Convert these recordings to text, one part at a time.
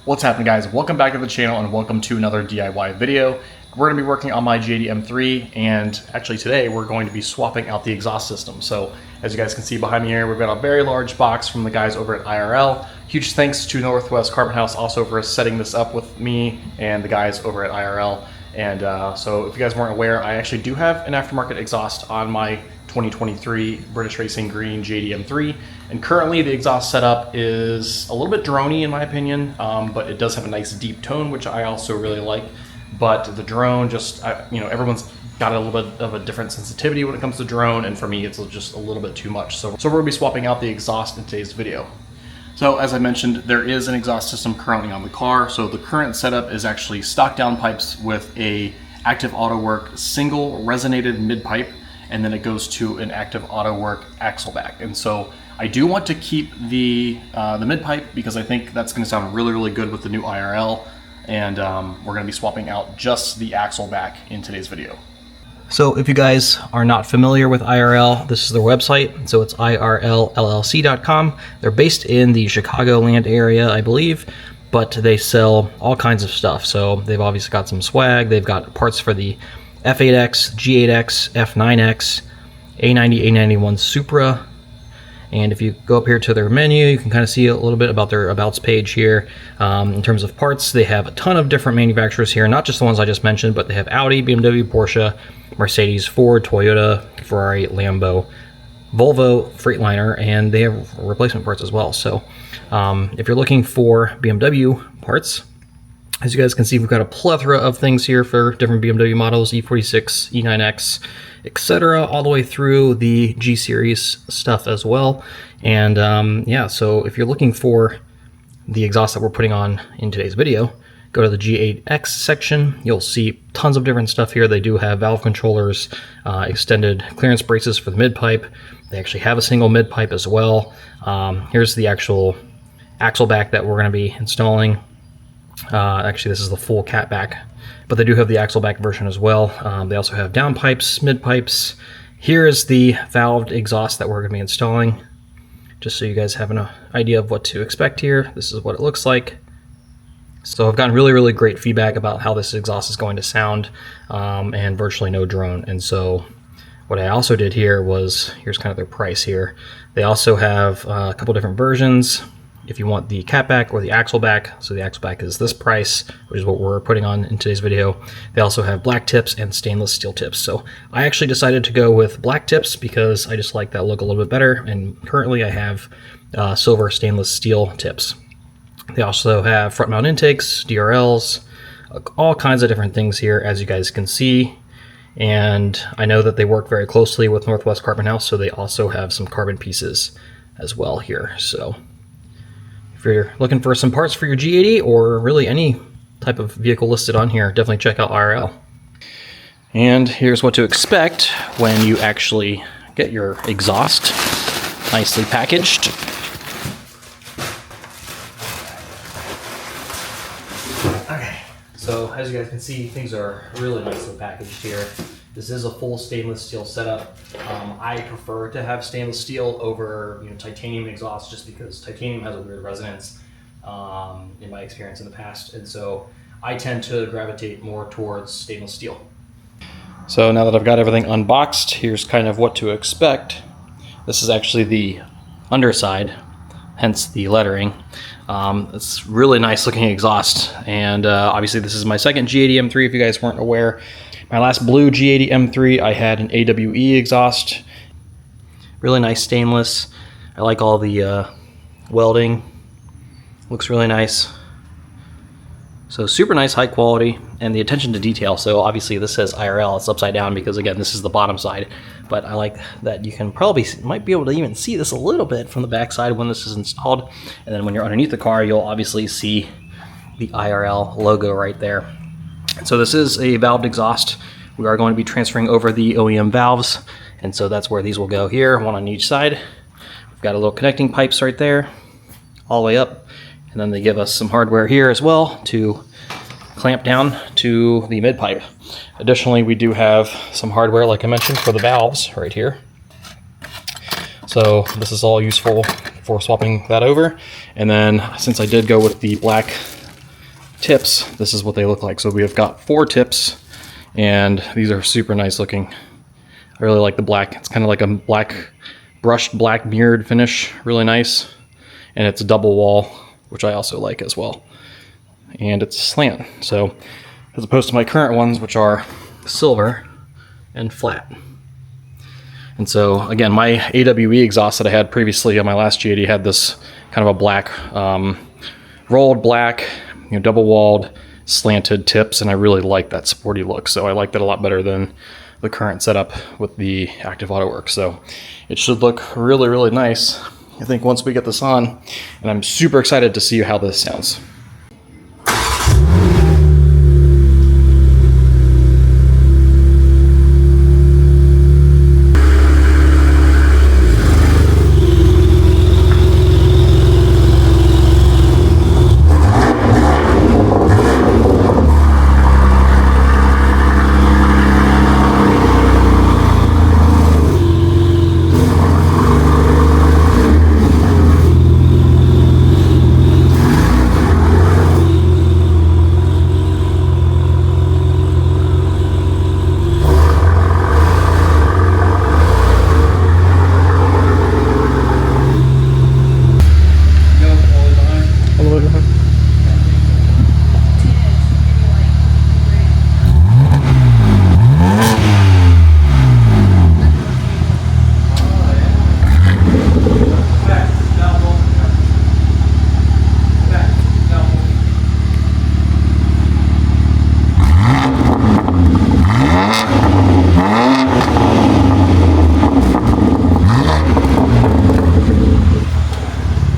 What's happening, guys? Welcome back to the channel and welcome to another DIY video. We're going to be working on my G80 M3, and actually today we're going to be swapping out the exhaust system. So as you guys can see behind me here, we've got a very large box from the guys over at IRL. Huge thanks to Northwest Carbon House also for setting this up with me and the guys over at IRL. And so if you guys weren't aware, I actually do have an aftermarket exhaust on my 2023 British Racing Green G80 M3, and currently the exhaust setup is a little bit droney in my opinion, but it does have a nice deep tone, which I also really like. But the drone just, everyone's got a little bit of a different sensitivity when it comes to drone, and for me it's just a little bit too much. So we're going to be swapping out the exhaust in today's video. So as I mentioned, there is an exhaust system currently on the car. So the current setup is actually stock downpipes with a active Autowerke single resonated mid-pipe, and then it goes to an active Autowerke axle back. And so I do want to keep the mid-pipe because I think that's going to sound really, really good with the new IRL. And we're going to be swapping out just the axle back in today's video. So if you guys are not familiar with IRL, this is their website. So it's irlllc.com. They're based in the Chicagoland area, I believe, but they sell all kinds of stuff. So they've obviously got some swag. They've got parts for the F8X, G8X, F9X, A90, A91 Supra. And if you go up here to their menu, you can kind of see a little bit about their Abouts page here. In terms of parts, they have a ton of different manufacturers here, not just the ones I just mentioned, but they have Audi, BMW, Porsche, Mercedes, Ford, Toyota, Ferrari, Lambo, Volvo, Freightliner, and they have replacement parts as well. So if you're looking for BMW parts, as you guys can see, we've got a plethora of things here for different BMW models, E46, E9X, etc., all the way through the G series stuff as well. And yeah, so if you're looking for the exhaust that we're putting on in today's video, go to the G8X section. You'll see tons of different stuff here. They do have valve controllers, extended clearance braces for the mid-pipe. They actually have a single mid-pipe as well. Here's the actual axle back that we're going to be installing. Actually, this is the full cat back, but they do have the axle back version as well. They also have downpipes, mid-pipes. Here is the valved exhaust that we're going to be installing, just so you guys have an idea of what to expect here. This is what it looks like. So I've gotten really, really great feedback about how this exhaust is going to sound, and virtually no drone. And so what I also did here was, here's kind of their price here. They also have a couple different versions if you want the cat back or the axle back. So the axle back is this price, which is what we're putting on in today's video. They also have black tips and stainless steel tips. So I actually decided to go with black tips because I just like that look a little bit better. And currently I have silver stainless steel tips. They also have front mount intakes, DRLs, all kinds of different things here, as you guys can see. And I know that they work very closely with Northwest Carbon House, so they also have some carbon pieces as well here. So if you're looking for some parts for your G80 or really any type of vehicle listed on here, definitely check out IRL. And here's what to expect when you actually get your exhaust nicely packaged. Okay, so as you guys can see, things are really nicely packaged here. This is a full stainless steel setup. I prefer to have stainless steel over titanium exhaust, just because titanium has a weird resonance in my experience in the past, and so I tend to gravitate more towards stainless steel. So now that I've got everything unboxed, here's kind of what to expect. This is actually the underside, hence the lettering. It's really nice looking exhaust, and obviously this is my second G80 M3 if you guys weren't aware. My last blue G80 M3, I had an AWE exhaust. Really nice stainless. I like all the welding. Looks really nice. So super nice, high quality, and the attention to detail. So obviously this says IRL, it's upside down because again, this is the bottom side. But I like that you can might be able to even see this a little bit from the back side when this is installed. And then when you're underneath the car, you'll obviously see the IRL logo right there. So this is a valved exhaust. We are going to be transferring over the OEM valves, and so that's where these will go here, one on each side. We've got a little connecting pipes right there, all the way up, and then they give us some hardware here as well to clamp down to the mid-pipe. Additionally, we do have some hardware, like I mentioned, for the valves right here. So this is all useful for swapping that over. And then since I did go with the black tips, this is what they look like. So we have got 4 tips, and these are super nice looking. I really like the black. It's kind of like a black, brushed black mirrored finish, really nice. And it's a double wall, which I also like as well. And it's a slant, so as opposed to my current ones, which are silver and flat. And so again, my AWE exhaust that I had previously on my last G80 had this kind of a black, rolled black, double walled, slanted tips, and I really like that sporty look. So I like that a lot better than the current setup with the Active Autowerke. So it should look really, really nice, I think, once we get this on, and I'm super excited to see how this sounds.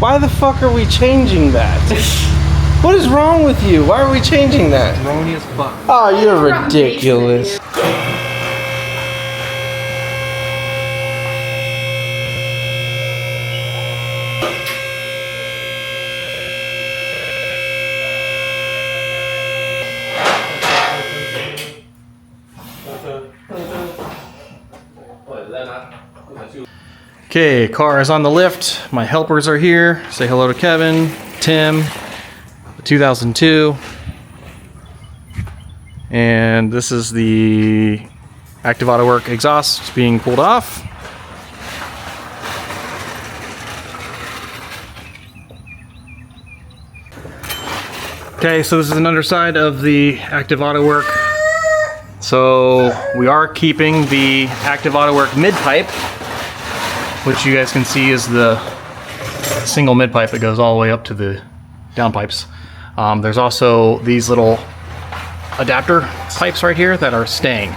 Why the fuck are we changing that? What is wrong with you? Why are we changing that? Brony as fuck. Oh, you're ridiculous. Okay, car is on the lift. My helpers are here. Say hello to Kevin, Tim, the 2002. And this is the Active Autowerke exhaust being pulled off. Okay, so this is an underside of the Active Autowerke. So we are keeping the Active Autowerke mid-pipe, which you guys can see is the single mid-pipe that goes all the way up to the downpipes. There's also these little adapter pipes right here that are staying.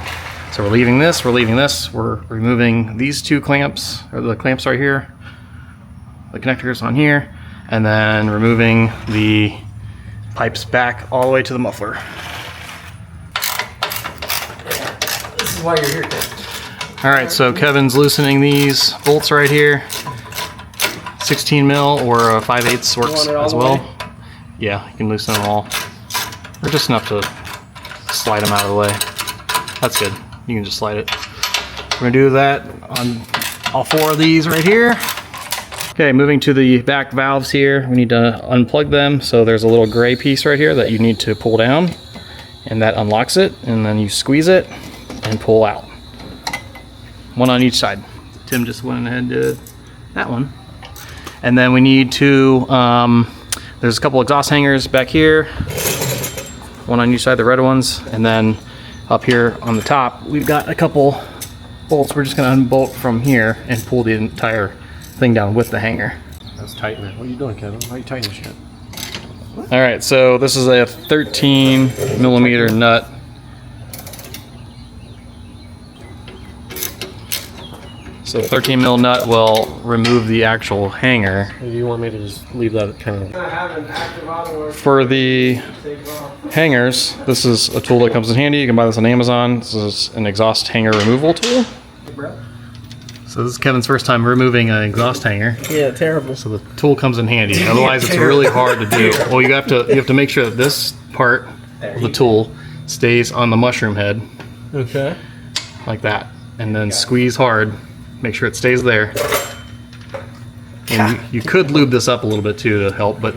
So we're leaving this, we're removing these 2 clamps, or the clamps right here, the connectors on here, and then removing the pipes back all the way to the muffler. This is why you're here, Kevin. All right, so Kevin's loosening these bolts right here. 16 mil or 5/8 works as well. Yeah, you can loosen them all. Or just enough to slide them out of the way. That's good. You can just slide it. We're gonna do that on all 4 of these right here. Okay, moving to the back valves here. We need to unplug them. So there's a little gray piece right here that you need to pull down, and that unlocks it, and then you squeeze it and pull out. 1 on each side. Tim just went ahead and did that one. And then we need to, there's a couple exhaust hangers back here. 1 on each side, the red ones. And then up here on the top, we've got a couple bolts. We're just gonna unbolt from here and pull the entire thing down with the hanger. That's tight, man. What are you doing, Kevin? Why are you tightening shit? All right, so this is a 13 millimeter nut. So 13 mil nut will remove the actual hanger. Or do you want me to just leave that kind of... For the hangers, this is a tool that comes in handy. You can buy this on Amazon. This is an exhaust hanger removal tool. So this is Kevin's first time removing an exhaust hanger. Yeah, terrible. So the tool comes in handy. Otherwise, it's really hard to do. Well, you have to make sure that this part of the tool stays on the mushroom head. Okay. Like that. And then squeeze hard. Make sure it stays there. And you could lube this up a little bit too to help, but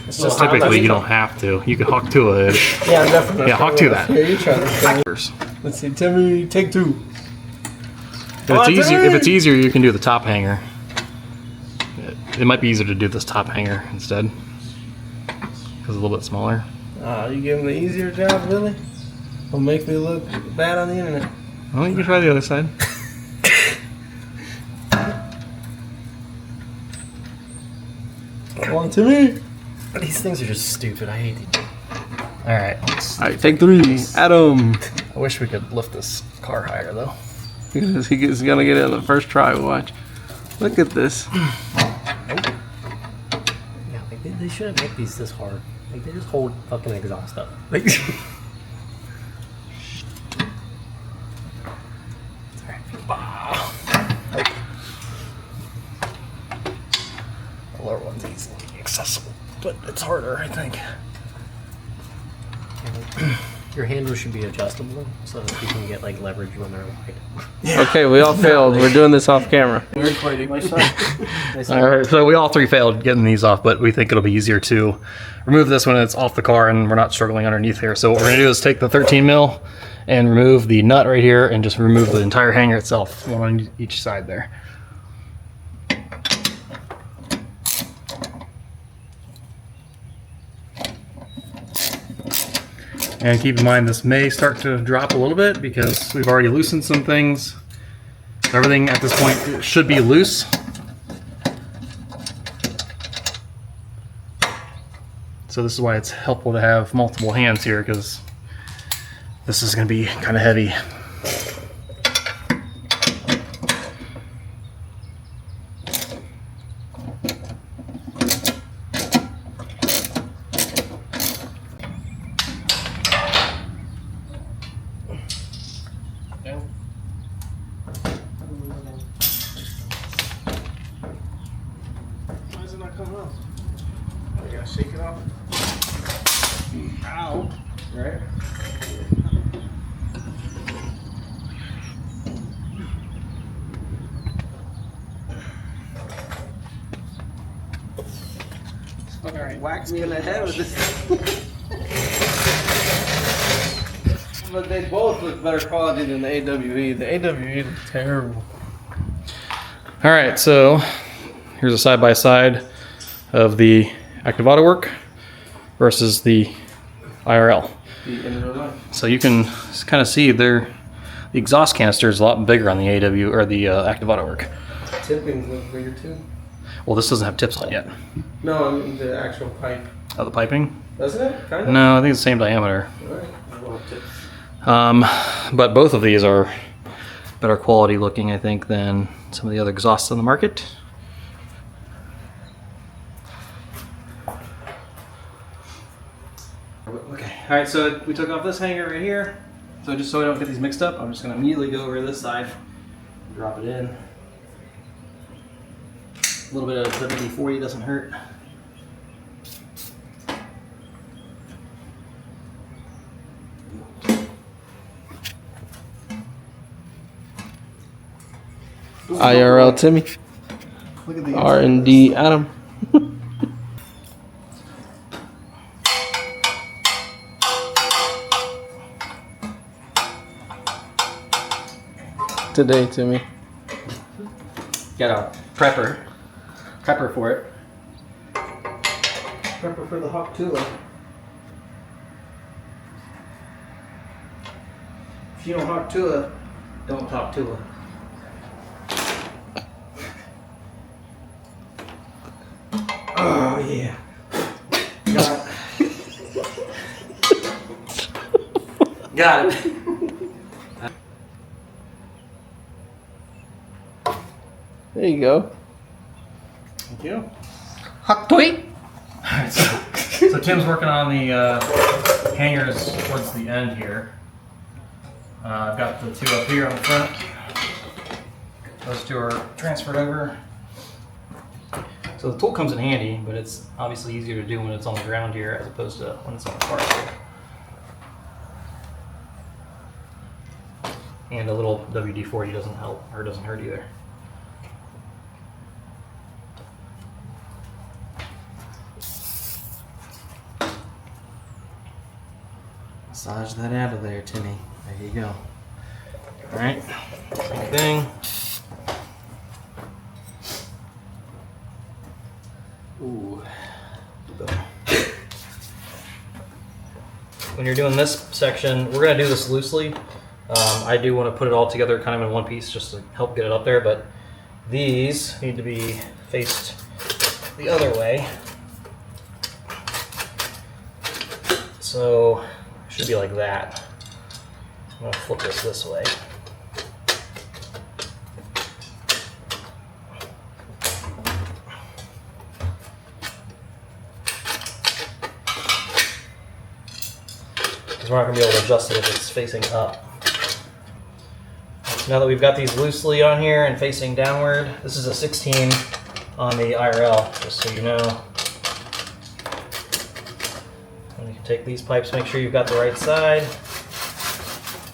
typically you don't have to. You can hawk to it. Yeah, definitely. Yeah, hawk to that. Here, you try this. Let's see, Timmy, take 2. If it's easier, you can do the top hanger. It might be easier to do this top hanger instead, because it's a little bit smaller. You give him the easier job, really? Will make me look bad on the internet. Well, you can try the other side. Come on, Timmy. These things are just stupid. I hate these. All right. All right, take 3. Adam. I wish we could lift this car higher though. He's gonna get it on the first try. Watch. Look at this. Yeah, like they shouldn't make these this hard. Like they just hold fucking exhaust up. Like. The lower one's easily accessible, but it's harder, I think. Your handles should be adjustable so that you can get like leverage when they're wide. Yeah. Okay, we all failed. We're doing this off camera. We're recording. My son. All right, so we all 3 failed getting these off, but we think it'll be easier to remove this when it's off the car and we're not struggling underneath here. So what we're gonna do is take the 13 mil and remove the nut right here and just remove the entire hanger itself, one on each side there. And keep in mind this may start to drop a little bit because we've already loosened some things. Everything at this point should be loose. So this is why it's helpful to have multiple hands here, because this is going to be kind of heavy. Why is it not coming off? I gotta shake it off. Ow. Right? Fucking whacked me in the head with this. But they both look better quality than the AWE. The AWE looks terrible. All right, so here's a side-by-side of the active Autowerke versus the IRL. So you can kind of see the exhaust canister is a lot bigger on the AW or the active Autowerke. Tippings look bigger too. Well, this doesn't have tips on it yet. No, I mean the actual pipe. Oh, the piping? Doesn't it? Kind of? No, I think it's the same diameter. Alright. But both of these are better quality looking, I think, than some of the other exhausts on the market. Okay, all right, so we took off this hanger right here. So just so I don't get these mixed up, I'm just gonna immediately go over to this side, drop it in. A little bit of WD-40 doesn't hurt. IRL Timmy. Look at the R&D Adam. Today, Timmy. Got a prepper for it. Prepper for the Hawk Tula. If you don't Hawk Tula, Don't talk to her. oh yeah. Got it. There you go. Thank you. Hawk Toy. Alright, so Tim's working on the hangers towards the end here. I've got the 2 up here on the front. Those 2 are transferred over. So the tool comes in handy, but it's obviously easier to do when it's on the ground here as opposed to when it's on the car here. And a little WD-40 doesn't help, or doesn't hurt either. Massage that out of there, Timmy. There you go. All right, same thing. Ooh. When you're doing this section, we're gonna do this loosely. I do want to put it all together kind of in one piece just to help get it up there, but these need to be faced the other way. So it should be like that. I'm gonna flip this way. Because we're not gonna be able to adjust it if it's facing up. Now that we've got these loosely on here and facing downward, this is a 16 on the IRL, just so you know. And you can take these pipes, make sure you've got the right side.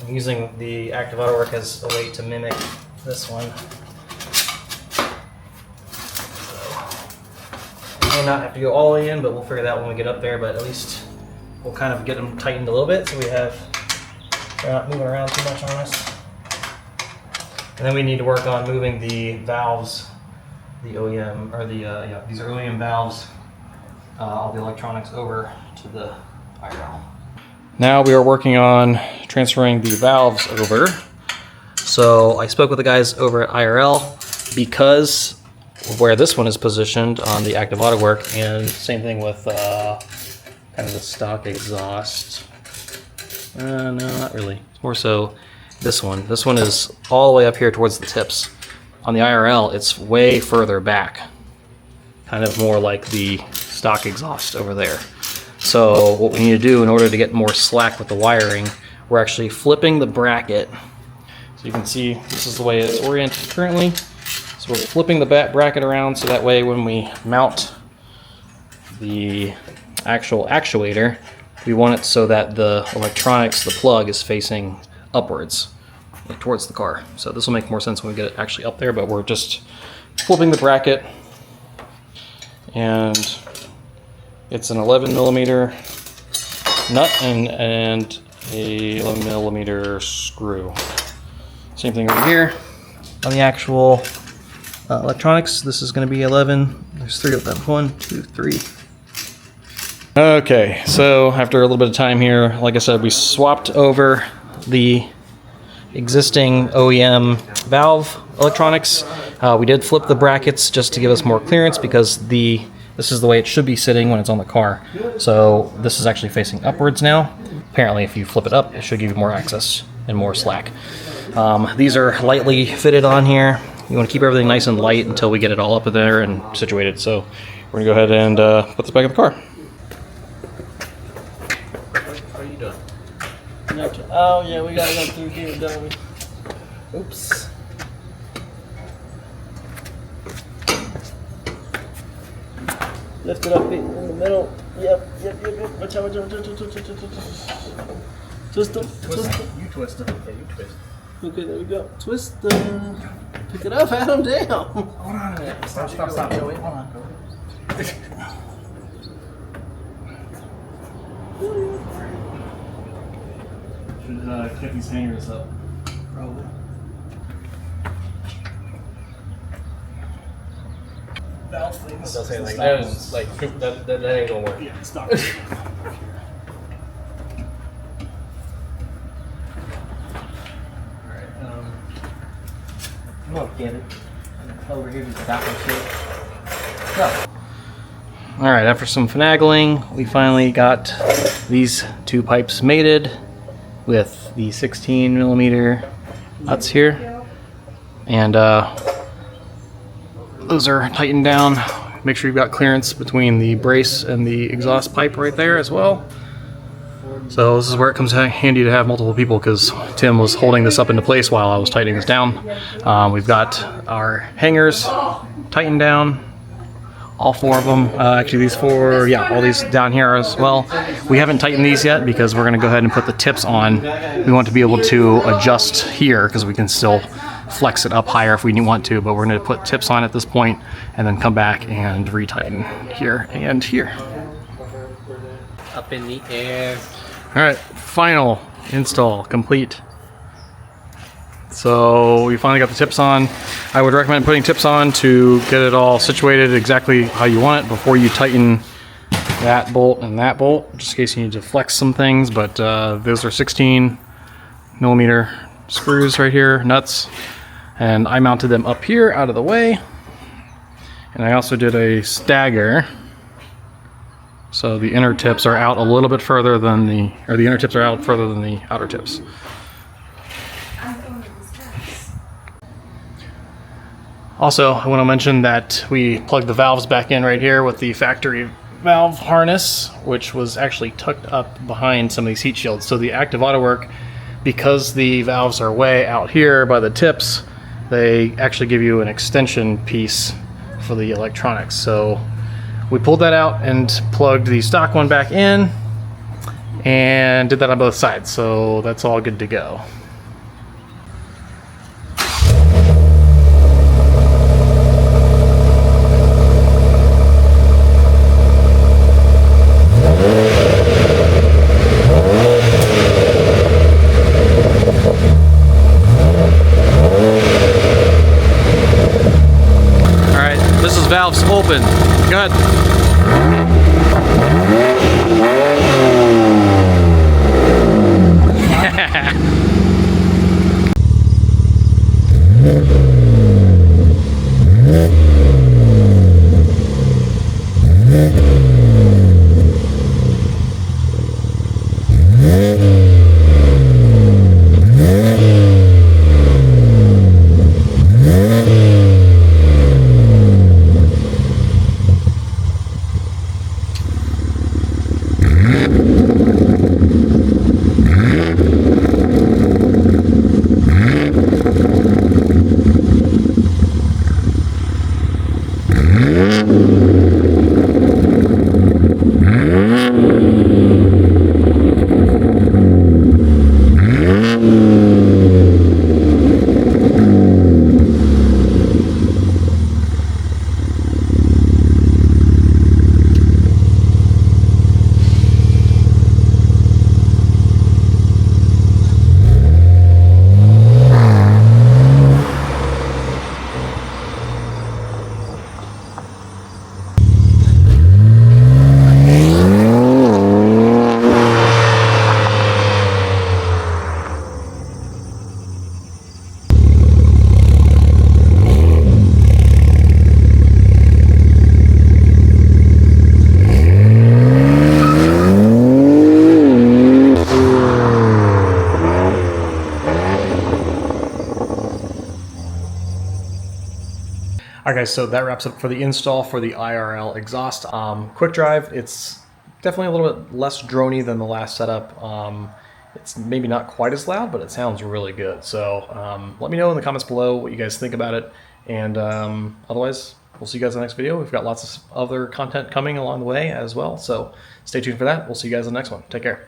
I'm using the active Autowerke as a way to mimic this one. So, may not have to go all the way in, but we'll figure that out when we get up there, but at least we'll kind of get them tightened a little bit so they're not moving around too much on us. And then we need to work on moving the valves, the OEM, or the, these are OEM valves, all the electronics over to the IRL. Now we are working on transferring the valves over. So I spoke with the guys over at IRL because of where this one is positioned on the active Autowerke, and same thing with kind of the stock exhaust. No, not really. It's more so this one. This one is all the way up here towards the tips. On the IRL, it's way further back. Kind of more like the stock exhaust over there. So what we need to do in order to get more slack with the wiring, we're actually flipping the bracket. So you can see this is the way it's oriented currently. So we're flipping the bracket around so that way when we mount the actual actuator, we want it so that the electronics, the plug, is facing upwards, like towards the car. So this will make more sense when we get it actually up there, but we're just flipping the bracket, and it's an 11 millimeter nut and a 11 millimeter screw. Same thing over here on the actual electronics. This is going to be 11. There's 3 of them. 1, 2, 3. Okay, so after a little bit of time here, like I said, we swapped over the existing OEM valve electronics. We did flip the brackets just to give us more clearance because this is the way it should be sitting when it's on the car. So this is actually facing upwards now. Apparently if you flip it up, it should give you more access and more slack. These are lightly fitted on here. You want to keep everything nice and light until we get it all up in there and situated. So we're gonna go ahead and put this back in the car. Oh yeah, we gotta go through here, don't we? Oops. Lift it up in the middle. Yep. Watch out. Twist them. You twist them. Yeah, you twist. Okay, there we go. Twist them. Pick it up, Adam, down. Hold on a minute. Stop. Wait, hold on. Should get these hangers up. Probably. Valve things. They'll say like that is like that ain't gonna work. Yeah, stop. I'm gonna get it. Over here, just back and shit. Go. All right, after some finagling, we finally got these 2 pipes mated with the 16 millimeter nuts here, and those are tightened down. Make sure you've got clearance between the brace and the exhaust pipe right there as well. So this is where it comes handy to have multiple people, because Tim was holding this up into place while I was tightening this down. We've got our hangers tightened down, all 4 of them. Actually these 4, yeah, all these down here as well. We haven't tightened these yet because we're gonna go ahead and put the tips on. We want to be able to adjust here because we can still flex it up higher if we want to, but we're gonna put tips on at this point and then come back and retighten here and here. Up in the air. right, final install complete. So we finally got the tips on. I would recommend putting tips on to get it all situated exactly how you want it before you tighten that bolt and that bolt, just in case you need to flex some things. But those are 16mm screws right here, nuts, and I mounted them up here out of the way. And I also did a stagger, so the inner tips are out a little bit further than the inner tips are out further than the outer tips. Also, I want to mention that we plugged the valves back in right here with the factory valve harness, which was actually tucked up behind some of these heat shields. So the active Autowerke, because the valves are way out here by the tips, they actually give you an extension piece for the electronics. So we pulled that out and plugged the stock one back in and did that on both sides. So that's all good to go. Valves open. Go ahead. Alright guys, so that wraps up for the install for the IRL Exhaust. Quick drive, it's definitely a little bit less droney than the last setup. It's maybe not quite as loud, but it sounds really good. So let me know in the comments below what you guys think about it. And otherwise, we'll see you guys in the next video. We've got lots of other content coming along the way as well. So stay tuned for that. We'll see you guys in the next one. Take care.